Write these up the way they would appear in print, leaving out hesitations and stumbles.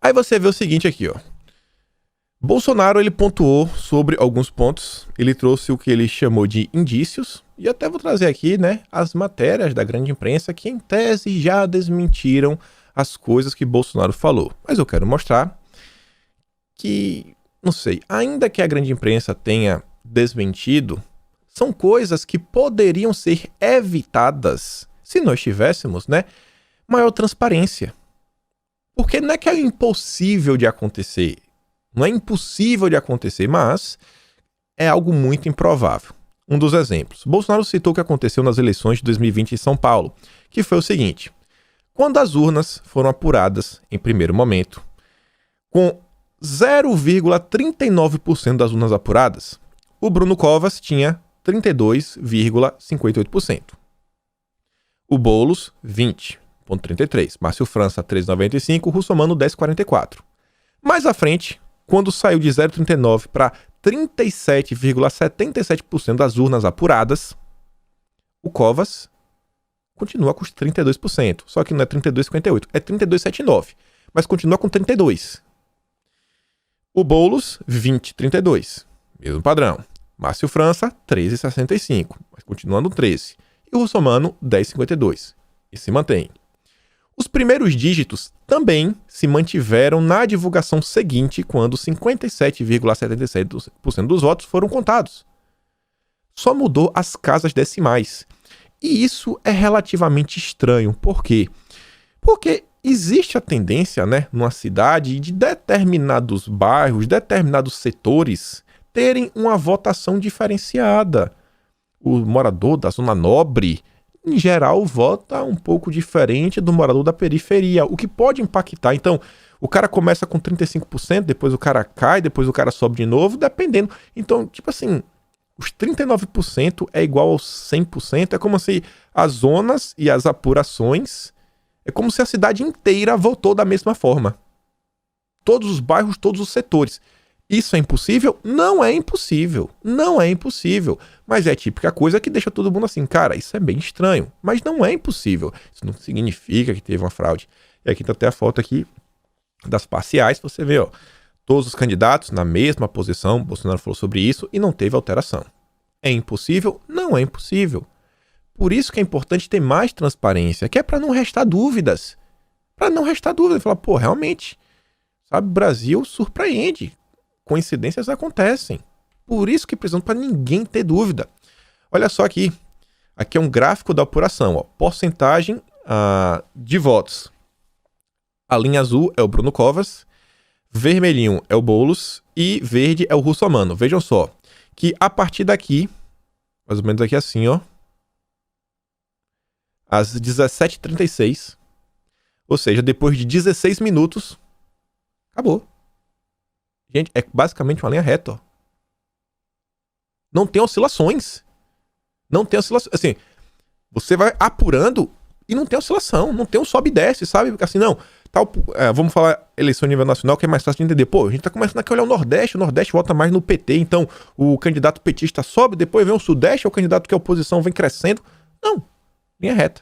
Aí você vê o seguinte aqui, ó. Bolsonaro, ele pontuou sobre alguns pontos, ele trouxe o que ele chamou de indícios, e até vou trazer aqui, né, as matérias da grande imprensa que, em tese, já desmentiram as coisas que Bolsonaro falou. Mas eu quero mostrar que, não sei, ainda que a grande imprensa tenha desmentido, são coisas que poderiam ser evitadas se nós tivéssemos, né, maior transparência. Porque não é que é impossível de acontecer, não é impossível de acontecer, mas é algo muito improvável. Um dos exemplos. Bolsonaro citou o que aconteceu nas eleições de 2020 em São Paulo, que foi o seguinte: quando as urnas foram apuradas em primeiro momento, com 0,39% das urnas apuradas, o Bruno Covas tinha 32,58%. O Boulos, 20,33%. Márcio França, 13,95%. Russomano, 10,44%. Mais à frente, quando saiu de 0,39% para 37,77% das urnas apuradas, o Covas continua com os 32%. Só que não é 32,58%, é 32,79%. Mas continua com 32%. O Boulos, 20,32%. Mesmo padrão. Márcio França, 13,65%. Mas continua no 13%. E o Russomano, 10,52%. E se mantém. Os primeiros dígitos também se mantiveram na divulgação seguinte, quando 57,77% dos votos foram contados. Só mudou as casas decimais. E isso é relativamente estranho. Por quê? Porque existe a tendência, né, numa cidade, de determinados bairros, determinados setores, terem uma votação diferenciada. O morador da zona nobre, em geral, vota um pouco diferente do morador da periferia, o que pode impactar. Então, o cara começa com 35%, depois o cara cai, depois o cara sobe de novo, dependendo. Então, tipo assim, os 39% é igual aos 100%, é como se as zonas e as apurações, é como se a cidade inteira votou da mesma forma. Todos os bairros, todos os setores. Isso é impossível? Não é impossível. Não é impossível. Mas é a típica coisa que deixa todo mundo assim, cara, isso é bem estranho. Mas não é impossível. Isso não significa que teve uma fraude. E aqui tá até a foto aqui das parciais. Você vê, ó, todos os candidatos na mesma posição. Bolsonaro falou sobre isso e não teve alteração. É impossível? Não é impossível. Por isso que é importante ter mais transparência, que é para não restar dúvidas. Para não restar dúvidas. Falar, pô, realmente, sabe, o Brasil surpreende. Coincidências acontecem. Por isso que precisamos, para ninguém ter dúvida. Olha só aqui. Aqui é um gráfico da apuração. Ó. Porcentagem de votos. A linha azul é o Bruno Covas. Vermelhinho é o Boulos. E verde é o Russomano. Vejam só. Que a partir daqui, mais ou menos aqui assim, ó. Às 17h36. Ou seja, depois de 16 minutos, acabou. Gente, é basicamente uma linha reta, ó. Não tem oscilações. Não tem oscilações. Assim, você vai apurando e não tem oscilação. Não tem um sobe e desce, sabe? Assim, não. Tal, vamos falar eleição a nível nacional, que é mais fácil de entender. Pô, a gente tá começando aqui a olhar o Nordeste vota mais no PT, então o candidato petista sobe, depois vem o Sudeste, o candidato que é oposição vem crescendo. Não. Linha reta.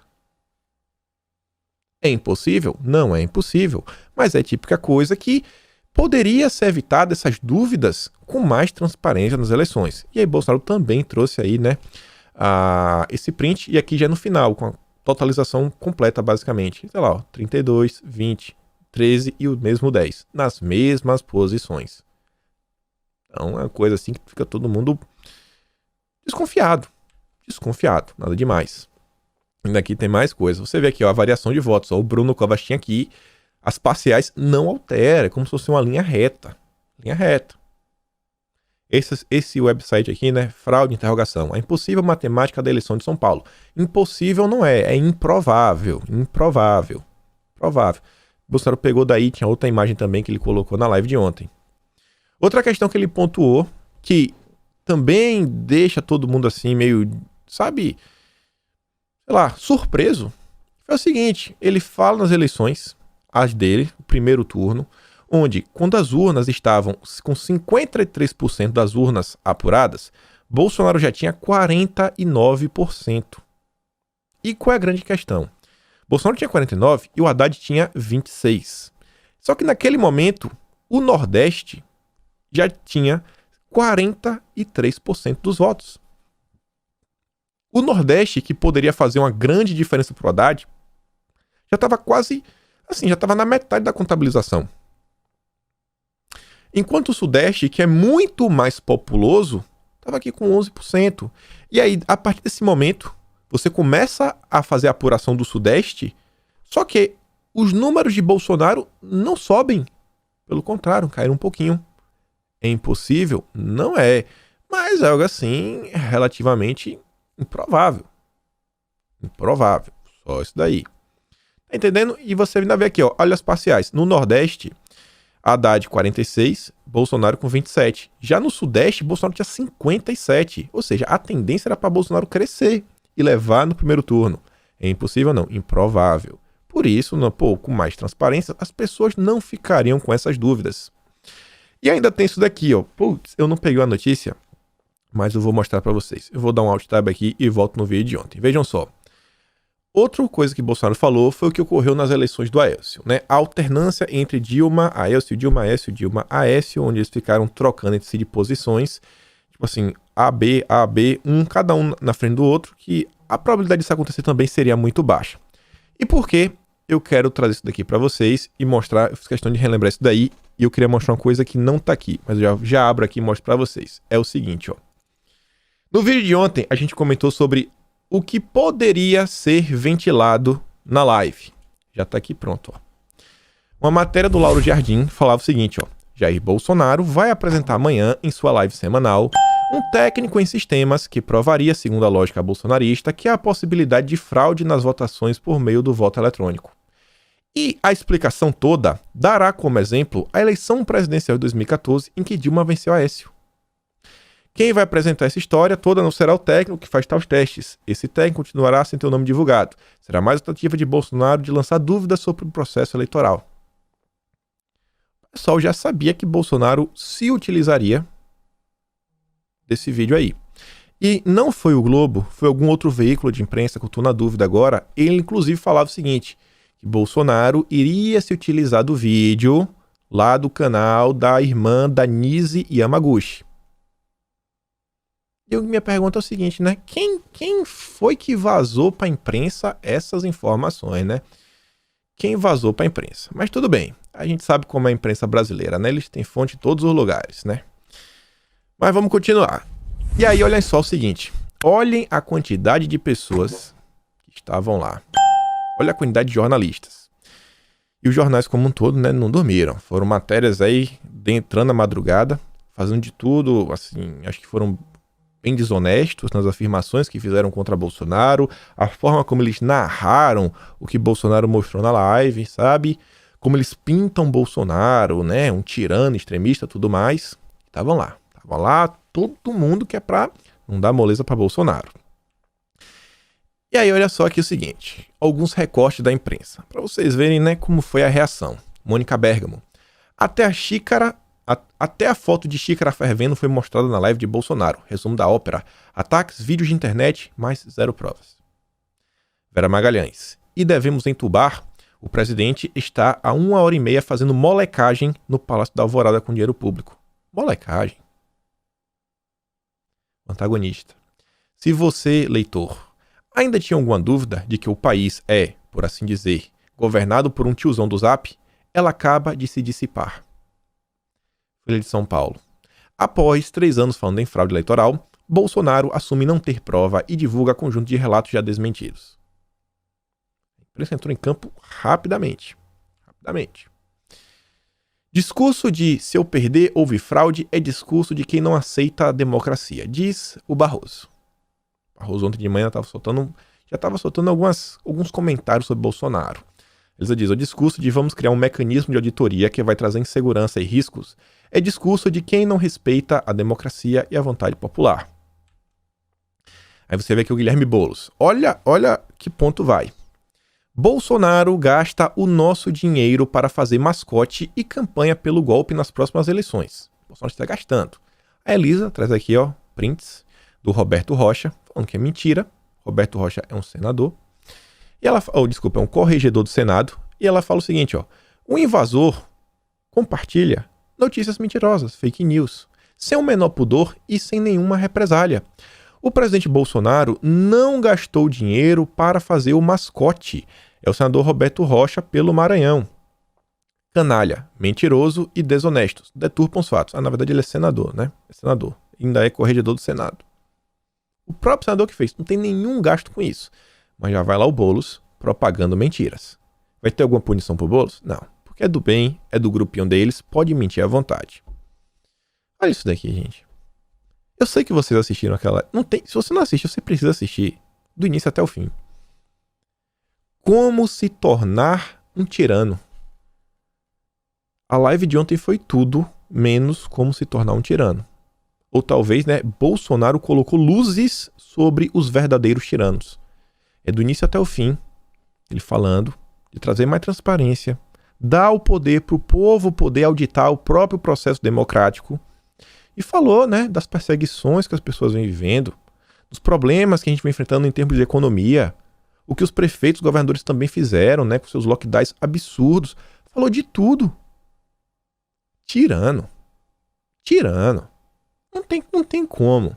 É impossível? Não é impossível. Mas é típica coisa que poderia ser evitada essas dúvidas com mais transparência nas eleições. E aí Bolsonaro também trouxe aí, né, esse print, e aqui já no final, com a totalização completa, basicamente. Sei lá, ó, 32, 20, 13 e o mesmo 10, nas mesmas posições. Então é uma coisa assim que fica todo mundo desconfiado. Desconfiado, nada demais. Ainda aqui tem mais coisa. Você vê aqui, ó, a variação de votos. Ó, o Bruno Covas tinha aqui. As parciais não alteram, é como se fosse uma linha reta. Linha reta. Esse website aqui, né? Fraude, interrogação. A impossível matemática da eleição de São Paulo. Impossível não é, é improvável. Improvável. Provável. Bolsonaro pegou daí, tinha outra imagem também que ele colocou na live de ontem. Outra questão que ele pontuou, que também deixa todo mundo assim meio, sabe, sei lá, surpreso, foi o seguinte: ele fala nas eleições, as dele, o primeiro turno, onde, quando as urnas estavam com 53% das urnas apuradas, Bolsonaro já tinha 49%. E qual é a grande questão? Bolsonaro tinha 49% e o Haddad tinha 26%. Só que naquele momento, o Nordeste já tinha 43% dos votos. O Nordeste, que poderia fazer uma grande diferença para o Haddad, já estava quase, assim, já estava na metade da contabilização. Enquanto o Sudeste, que é muito mais populoso, estava aqui com 11%. E aí, a partir desse momento, você começa a fazer a apuração do Sudeste, só que os números de Bolsonaro não sobem. Pelo contrário, caíram um pouquinho. É impossível? Não é. Mas é algo assim, relativamente improvável. Improvável. Só isso daí. Tá entendendo? E você ainda vê aqui, ó, olha as parciais. No Nordeste, Haddad 46, Bolsonaro com 27. Já no Sudeste, Bolsonaro tinha 57. Ou seja, a tendência era para Bolsonaro crescer e levar no primeiro turno. É impossível? Não. Improvável. Por isso, com mais transparência, as pessoas não ficariam com essas dúvidas. E ainda tem isso daqui, ó. Putz, eu não peguei a notícia, mas eu vou mostrar para vocês. Eu vou dar um alt tab aqui e volto no vídeo de ontem. Vejam só. Outra coisa que Bolsonaro falou foi o que ocorreu nas eleições do Aécio, né? A alternância entre Dilma, Aécio, Dilma, Aécio, Dilma, Aécio, onde eles ficaram trocando entre si de posições, tipo assim, A, B, cada um na frente do outro, que a probabilidade disso acontecer também seria muito baixa. E por que eu quero trazer isso daqui para vocês e mostrar, eu fiz questão de relembrar isso daí, e eu queria mostrar uma coisa que não tá aqui, mas eu já abro aqui e mostro para vocês. É o seguinte, ó. No vídeo de ontem, a gente comentou sobre o que poderia ser ventilado na live. Já tá aqui pronto, ó. Uma matéria do Lauro Jardim falava o seguinte, ó. Jair Bolsonaro vai apresentar amanhã, em sua live semanal, um técnico em sistemas que provaria, segundo a lógica bolsonarista, que há a possibilidade de fraude nas votações por meio do voto eletrônico. E a explicação toda dará como exemplo a eleição presidencial de 2014, em que Dilma venceu Aécio. Quem vai apresentar essa história toda não será o técnico que faz tais testes. Esse técnico continuará sem ter o nome divulgado. Será mais uma tentativa de Bolsonaro de lançar dúvidas sobre o processo eleitoral. O pessoal já sabia que Bolsonaro se utilizaria desse vídeo aí. E não foi o Globo, foi algum outro veículo de imprensa que eu estou na dúvida agora. Ele inclusive falava o seguinte, que Bolsonaro iria se utilizar do vídeo lá do canal da irmã da Nise Yamaguchi. E minha pergunta é o seguinte, né? Quem foi que vazou para a imprensa essas informações, né? Quem vazou para a imprensa? Mas tudo bem, a gente sabe como é a imprensa brasileira, né? Eles têm fonte em todos os lugares, né? Mas vamos continuar. E aí, olhem só o seguinte. Olhem a quantidade de pessoas que estavam lá. Olha a quantidade de jornalistas. E os jornais como um todo, né, não dormiram. Foram matérias aí, entrando na madrugada, fazendo de tudo, assim, acho que foram bem desonestos nas afirmações que fizeram contra Bolsonaro, a forma como eles narraram o que Bolsonaro mostrou na live, sabe? Como eles pintam Bolsonaro, né, um tirano, extremista, tudo mais. Estavam lá, todo mundo que é pra não dar moleza pra Bolsonaro. E aí, olha só aqui o seguinte, alguns recortes da imprensa, para vocês verem, né, como foi a reação. Mônica Bergamo. Até a foto de xícara fervendo foi mostrada na live de Bolsonaro. Resumo da ópera. Ataques, vídeos de internet, mais 0 provas. Vera Magalhães. E devemos entubar? O presidente está há 1h30 fazendo molecagem no Palácio da Alvorada com dinheiro público. Molecagem. O antagonista. Se você, leitor, ainda tinha alguma dúvida de que o país é, por assim dizer, governado por um tiozão do Zap, ela acaba de se dissipar. Folha de São Paulo. Após 3 anos falando em fraude eleitoral, Bolsonaro assume não ter prova e divulga conjunto de relatos já desmentidos. A imprensa entrou em campo rapidamente. Discurso de se eu perder houve fraude é discurso de quem não aceita a democracia, diz o Barroso. Barroso ontem de manhã já estava soltando alguns comentários sobre Bolsonaro. Ele diz, o discurso de vamos criar um mecanismo de auditoria que vai trazer insegurança e riscos é discurso de quem não respeita a democracia e a vontade popular. Aí você vê aqui o Guilherme Boulos. Olha que ponto vai. Bolsonaro gasta o nosso dinheiro para fazer mascote e campanha pelo golpe nas próximas eleições. Bolsonaro está gastando. A Elisa traz aqui, ó, prints do Roberto Rocha, falando que é mentira. Roberto Rocha é um senador. E ela, é um corregedor do Senado. E ela fala o seguinte, ó. O invasor compartilha notícias mentirosas, fake news, sem o menor pudor e sem nenhuma represália. O presidente Bolsonaro não gastou dinheiro para fazer o mascote. É o senador Roberto Rocha pelo Maranhão. Canalha, mentiroso e desonesto. Deturpam os fatos. Na verdade ele é senador, né? É senador. Ainda é corregedor do Senado. O próprio senador que fez. Não tem nenhum gasto com isso. Mas já vai lá o Boulos propagando mentiras. Vai ter alguma punição pro Boulos? Não. Porque é do bem, é do grupinho deles, pode mentir à vontade. Olha isso daqui, gente. Eu sei que vocês assistiram aquela... Não tem... Se você não assiste, você precisa assistir. Do início até o fim. Como se tornar um tirano. A live de ontem foi tudo menos como se tornar um tirano. Ou talvez, né, Bolsonaro colocou luzes sobre os verdadeiros tiranos. É do início até o fim, ele falando de trazer mais transparência, dar o poder para o povo poder auditar o próprio processo democrático. E falou, né, das perseguições que as pessoas vêm vivendo, dos problemas que a gente vem enfrentando em termos de economia, o que os prefeitos e governadores também fizeram, né, com seus lockdowns absurdos. Falou de tudo. Tirano. Não tem como.